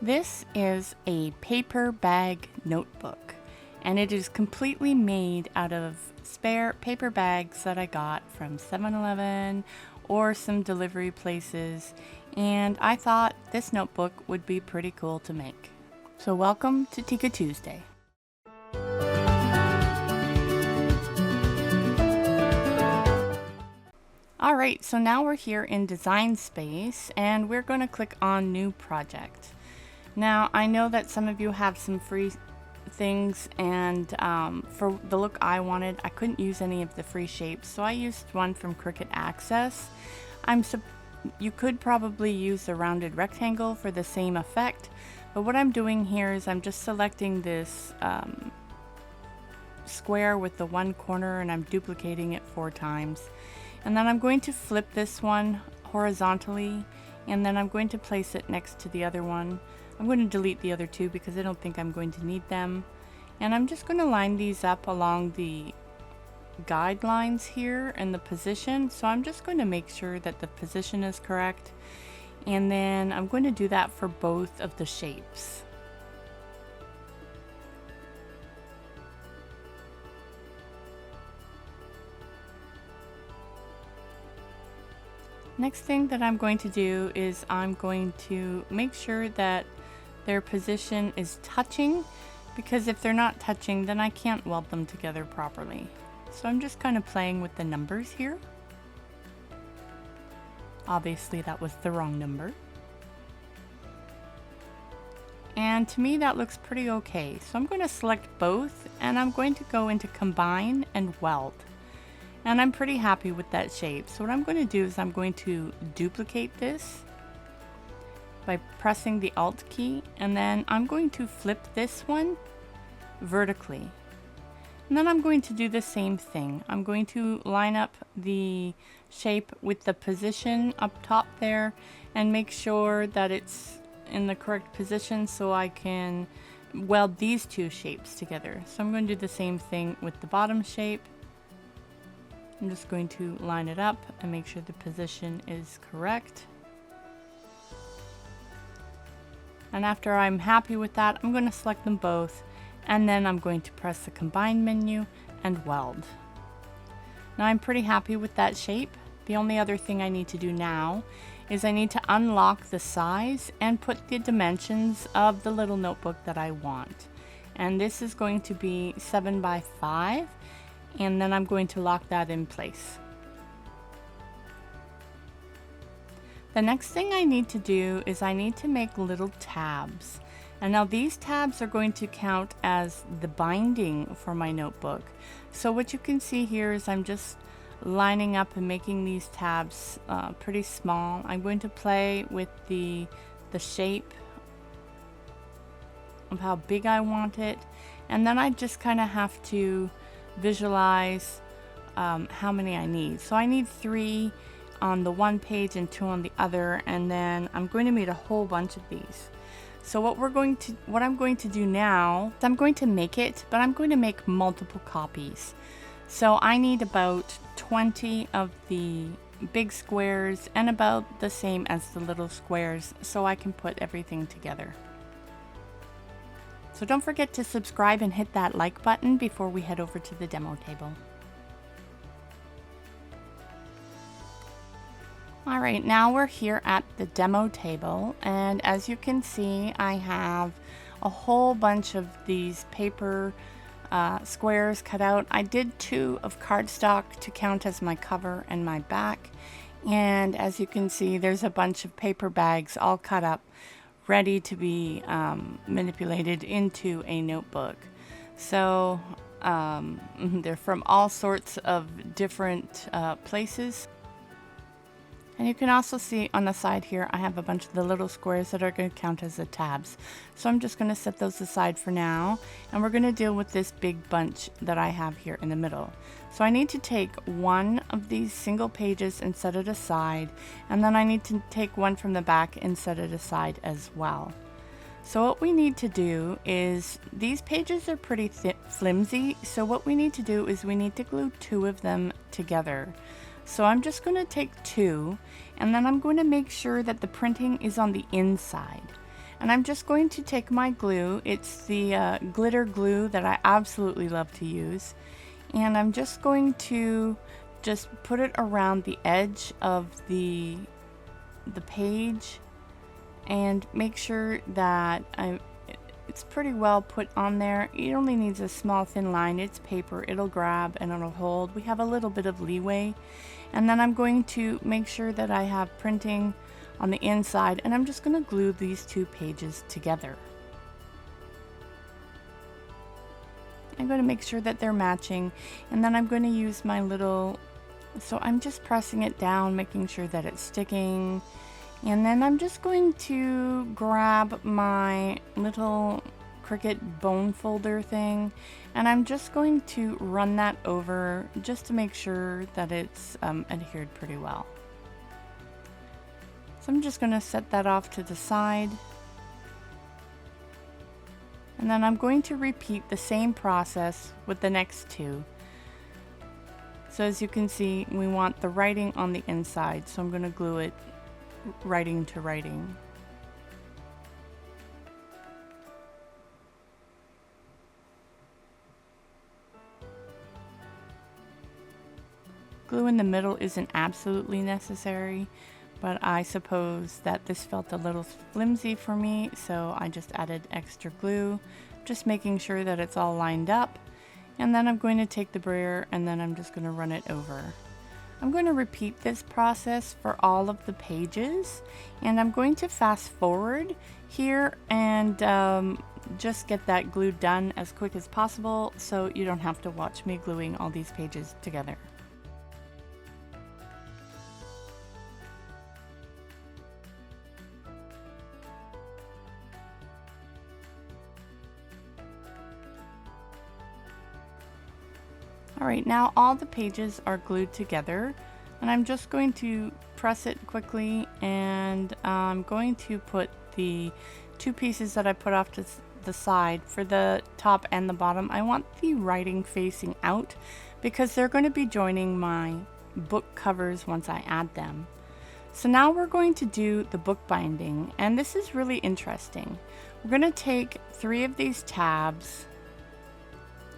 This is a paper bag notebook, and it is completely made out of spare paper bags that I got from 7-Eleven or some delivery places, and I thought this notebook would be pretty cool to make. So welcome to Tika Tuesday. Alright, so now we're here in Design Space, and we're going to click on New Project. Now, I know that some of you have some free things, and for the look I wanted, I couldn't use any of the free shapes, so I used one from Cricut Access. You could probably use a rounded rectangle for the same effect, but what I'm doing here is I'm just selecting this square with the one corner, and I'm duplicating it 4 times. And then I'm going to flip this one horizontally, and then I'm going to place it next to the other one. I'm going to delete the other 2 because I don't think I'm going to need them. And I'm just going to line these up along the guidelines here and the position. So I'm just going to make sure that the position is correct. And then I'm going to do that for both of the shapes. Next thing that I'm going to do is I'm going to make sure that their position is touching, because if they're not touching, then I can't weld them together properly. So I'm just kind of playing with the numbers here. Obviously that was the wrong number. And to me that looks pretty okay. So I'm going to select both, and I'm going to go into Combine and Weld. And I'm pretty happy with that shape. So what I'm going to do is I'm going to duplicate this by pressing the Alt key, and then I'm going to flip this one vertically. And then I'm going to do the same thing. I'm going to line up the shape with the position up top there and make sure that it's in the correct position so I can weld these 2 shapes together. So I'm going to do the same thing with the bottom shape. I'm just going to line it up and make sure the position is correct. And after I'm happy with that, I'm going to select them both, and then I'm going to press the Combine menu and Weld. Now I'm pretty happy with that shape. The only other thing I need to do now is I need to unlock the size and put the dimensions of the little notebook that I want. And this is going to be 7 by 5. And then I'm going to lock that in place. The next thing I need to do is I need to make little tabs. And now these tabs are going to count as the binding for my notebook. So what you can see here is I'm just lining up and making these tabs pretty small. I'm going to play with the shape of how big I want it. And then I just kind of have to visualize how many I need. So I need 3 on the one page and 2 on the other, and then I'm going to make a whole bunch of these. So what I'm going to do now is I'm going to make it, but I'm going to make multiple copies. So I need about 20 of the big squares and about the same as the little squares, so I can put everything together. So don't forget to subscribe and hit that like button before we head over to the demo table. Alright, now we're here at the demo table, and as you can see, I have a whole bunch of these paper squares cut out. I did 2 of cardstock to count as my cover and my back, and as you can see, there's a bunch of paper bags all cut up, ready to be manipulated into a notebook. So they're from all sorts of different places. And you can also see on the side here, I have a bunch of the little squares that are going to count as the tabs. So I'm just going to set those aside for now, and we're going to deal with this big bunch that I have here in the middle. So I need to take one of these single pages and set it aside, and then I need to take one from the back and set it aside as well. So what we need to do is, these pages are pretty flimsy, so what we need to do is we need to glue 2 of them together. So I'm just going to take 2, and then I'm going to make sure that the printing is on the inside. And I'm just going to take my glue. It's the glitter glue that I absolutely love to use. And I'm just going to just put it around the edge of the page and make sure that it's pretty well put on there. It only needs a small thin line. It's paper, it'll grab and it'll hold. We have a little bit of leeway. And then I'm going to make sure that I have printing on the inside, and I'm just going to glue these two pages together. I'm going to make sure that they're matching, and then I'm going to use my little, so I'm just pressing it down, making sure that it's sticking. And then I'm just going to grab my little Cricut bone folder thing, and I'm just going to run that over just to make sure that it's adhered pretty well. So I'm just going to set that off to the side. And then I'm going to repeat the same process with the next two. So as you can see, we want the writing on the inside, so I'm going to glue it writing to writing. Glue in the middle isn't absolutely necessary, but I suppose that this felt a little flimsy for me, so I just added extra glue, just making sure that it's all lined up. And then I'm going to take the brayer and then I'm just going to run it over. I'm going to repeat this process for all of the pages, and I'm going to fast forward here and just get that glue done as quick as possible so you don't have to watch me gluing all these pages together. Alright, now all the pages are glued together, and I'm just going to press it quickly, and I'm going to put the two pieces that I put off to the side for the top and the bottom. I want the writing facing out because they're going to be joining my book covers once I add them. So now we're going to do the book binding, and this is really interesting. We're going to take 3 of these tabs,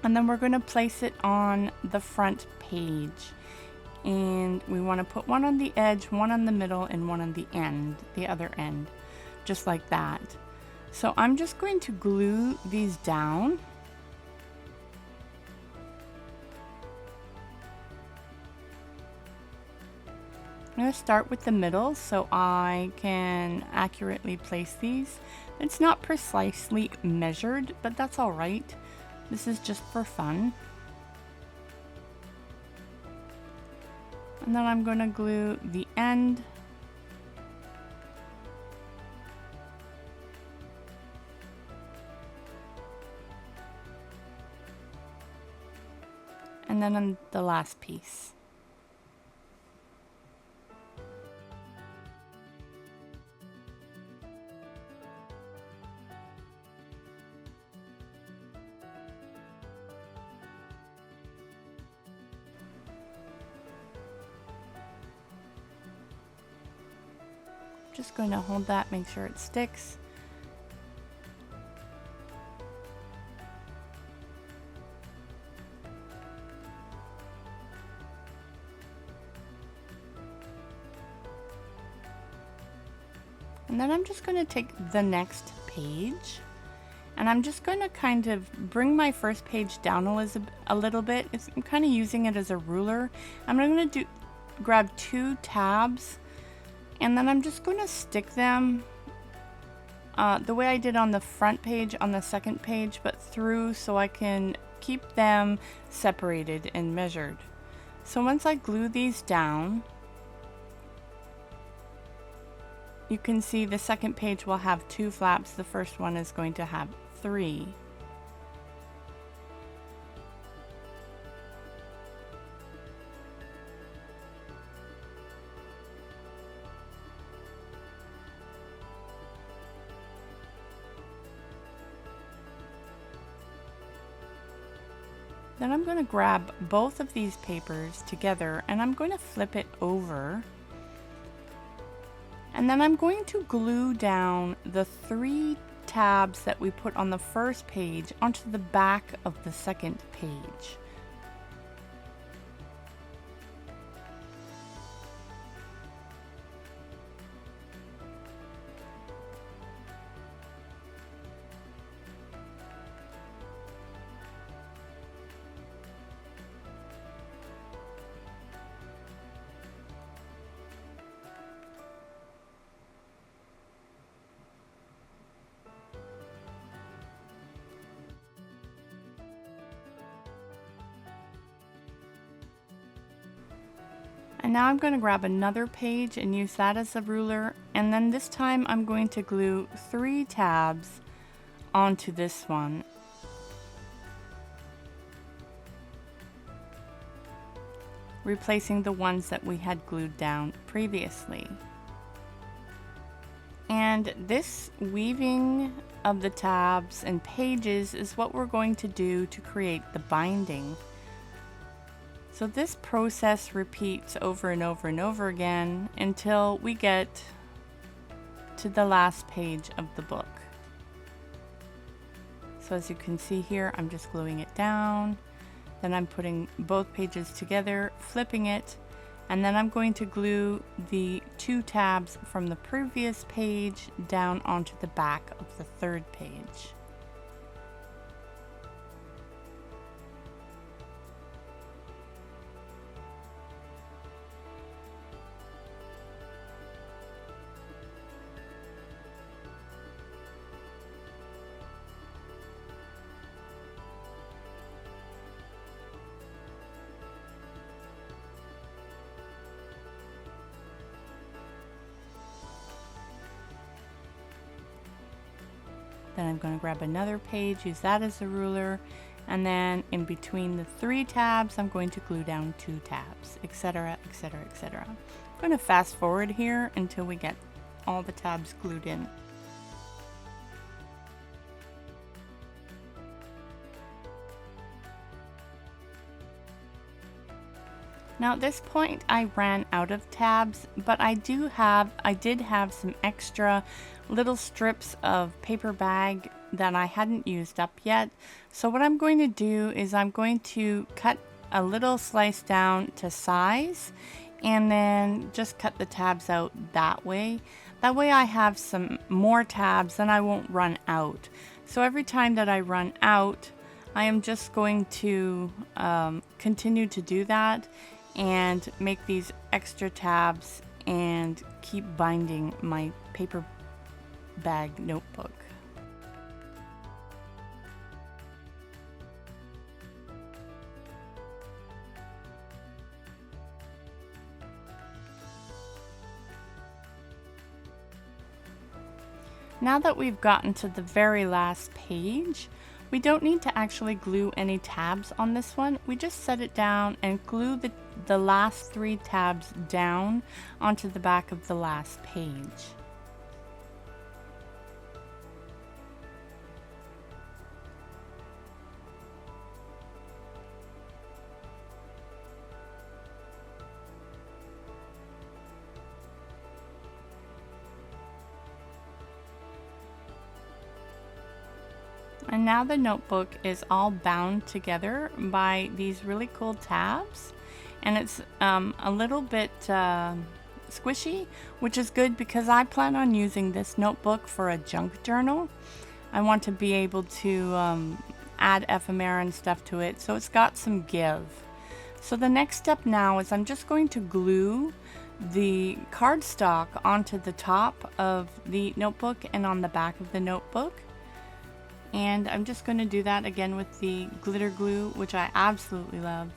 and then we're going to place it on the front page. And we want to put one on the edge, one on the middle, and one on the end, the other end, just like that. So I'm just going to glue these down. I'm going to start with the middle so I can accurately place these. It's not precisely measured, but that's all right. This is just for fun. And then I'm going to glue the end. And then on the last piece. Just going to hold that, make sure it sticks. And then I'm just going to take the next page, and I'm just going to kind of bring my first page down a little bit. I'm kind of using it as a ruler. I'm going to grab 2 tabs, and then I'm just going to stick them the way I did on the front page on the second page, but through so I can keep them separated and measured. So once I glue these down, you can see the second page will have 2 flaps. The first one is going to have 3. Then I'm going to grab both of these papers together and I'm going to flip it over. And then I'm going to glue down the 3 tabs that we put on the first page onto the back of the second page. And now I'm going to grab another page and use that as a ruler, and then this time I'm going to glue 3 tabs onto this one. Replacing the ones that we had glued down previously. And this weaving of the tabs and pages is what we're going to do to create the binding. So this process repeats over and over and over again until we get to the last page of the book. So as you can see here, I'm just gluing it down, then I'm putting both pages together, flipping it, and then I'm going to glue the 2 tabs from the previous page down onto the back of the 3rd page. Then I'm going to grab another page, use that as a ruler, and then in between the 3 tabs, I'm going to glue down 2 tabs, etc., etc., etc. I'm going to fast forward here until we get all the tabs glued in. Now at this point I ran out of tabs, but I did have some extra little strips of paper bag that I hadn't used up yet. So what I'm going to do is I'm going to cut a little slice down to size and then just cut the tabs out that way. That way I have some more tabs and I won't run out. So every time that I run out, I am just going to continue to do that and make these extra tabs and keep binding my paper bag notebook. Now that we've gotten to the very last page, we don't need to actually glue any tabs on this one. We just set it down and glue the last 3 tabs down onto the back of the last page. And now the notebook is all bound together by these really cool tabs, and it's a little bit squishy, which is good because I plan on using this notebook for a junk journal. I want to be able to add ephemera and stuff to it, so it's got some give. So the next step now is I'm just going to glue the cardstock onto the top of the notebook and on the back of the notebook. And I'm just going to do that again with the glitter glue, which I absolutely love.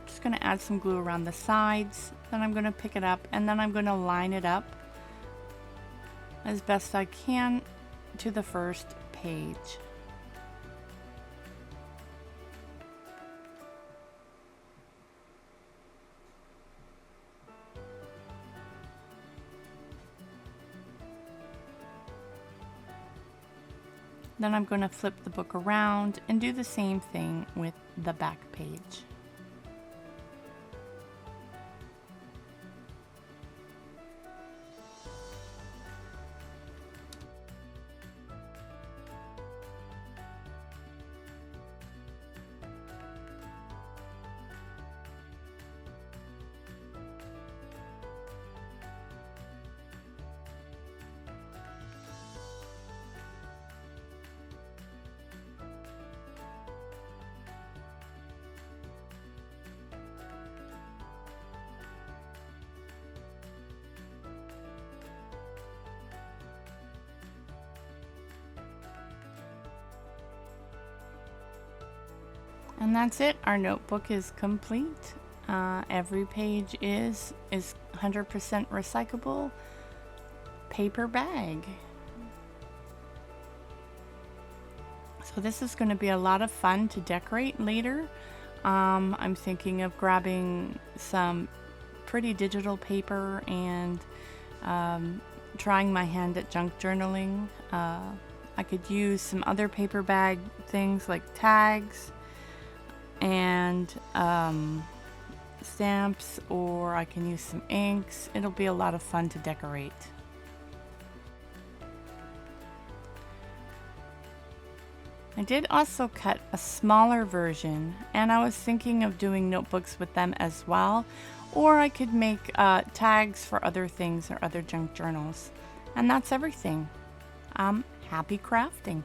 Just going to add some glue around the sides, then I'm going to pick it up and then I'm going to line it up as best I can to the first page. Then I'm going to flip the book around and do the same thing with the back page. And that's it. Our notebook is complete. Every page is 100% recyclable paper bag. So this is going to be a lot of fun to decorate later. I'm thinking of grabbing some pretty digital paper and trying my hand at junk journaling. I could use some other paper bag things like tags and stamps, or I can use some inks. It'll be a lot of fun to decorate. I did also cut a smaller version, and I was thinking of doing notebooks with them as well, or I could make tags for other things or other junk journals. And that's everything. Happy crafting!